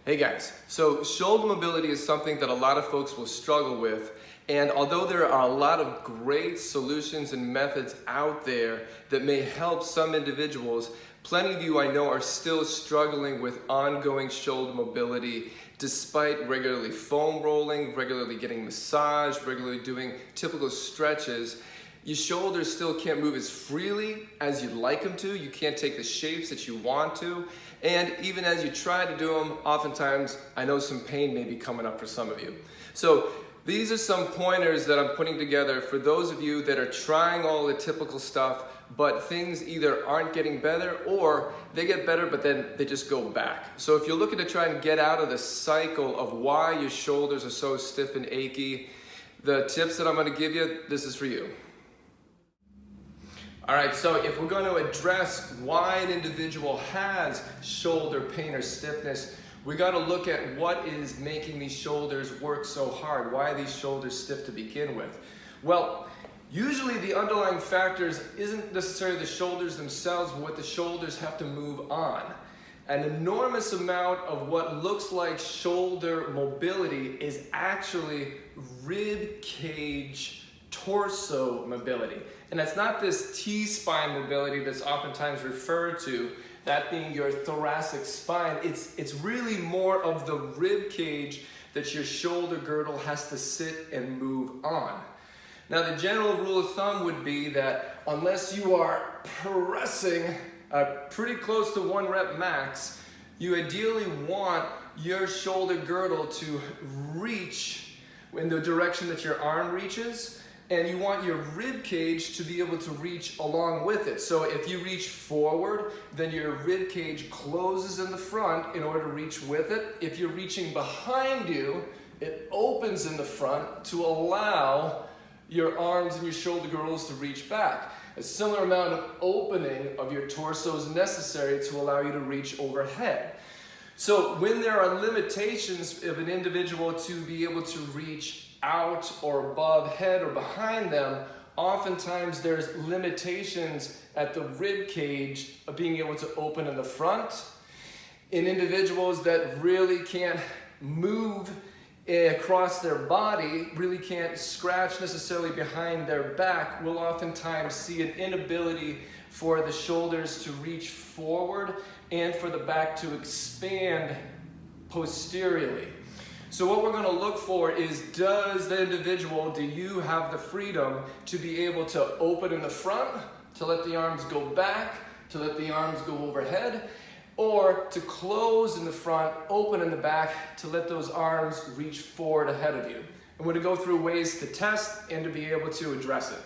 Hey guys, so shoulder mobility is something that a lot of folks will struggle with, and although there are a lot of great solutions and methods out there that may help some individuals, plenty of you I know are still struggling with ongoing shoulder mobility despite regularly foam rolling, regularly getting massaged, regularly doing typical stretches. Your shoulders still can't move as freely as you'd like them to. You can't take the shapes that you want to. And even as you try to do them, oftentimes I know some pain may be coming up for some of you. So these are some pointers that I'm putting together for those of you that are trying all the typical stuff, but things either aren't getting better or they get better, but then they just go back. So if you're looking to try and get out of the cycle of why your shoulders are so stiff and achy, the tips that I'm going to give you, this is for you. All right, so if we're going to address why an individual has shoulder pain or stiffness, we got to look at what is making these shoulders work so hard. Why are these shoulders stiff to begin with? Well, usually the underlying factors isn't necessarily the shoulders themselves, but what the shoulders have to move on. An enormous amount of what looks like shoulder mobility is actually rib cage torso mobility. And that's not this T-spine mobility that's oftentimes referred to, that being your thoracic spine. It's really more of the rib cage that your shoulder girdle has to sit and move on. Now the general rule of thumb would be that unless you are pressing pretty close to 1 rep max, you ideally want your shoulder girdle to reach in the direction that your arm reaches, and you want your rib cage to be able to reach along with it. So if you reach forward, then your rib cage closes in the front in order to reach with it. If you're reaching behind you, it opens in the front to allow your arms and your shoulder girdles to reach back. A similar amount of opening of your torso is necessary to allow you to reach overhead. So when there are limitations of an individual to be able to reach out or above head or behind them, oftentimes there's limitations at the rib cage of being able to open in the front. In individuals that really can't move across their body, really can't scratch necessarily behind their back, we'll oftentimes see an inability for the shoulders to reach forward and for the back to expand posteriorly. So what we're going to look for is, does the individual, do you have the freedom to be able to open in the front, to let the arms go back, to let the arms go overhead, or to close in the front, open in the back, to let those arms reach forward ahead of you. And we're going to go through ways to test and to be able to address it.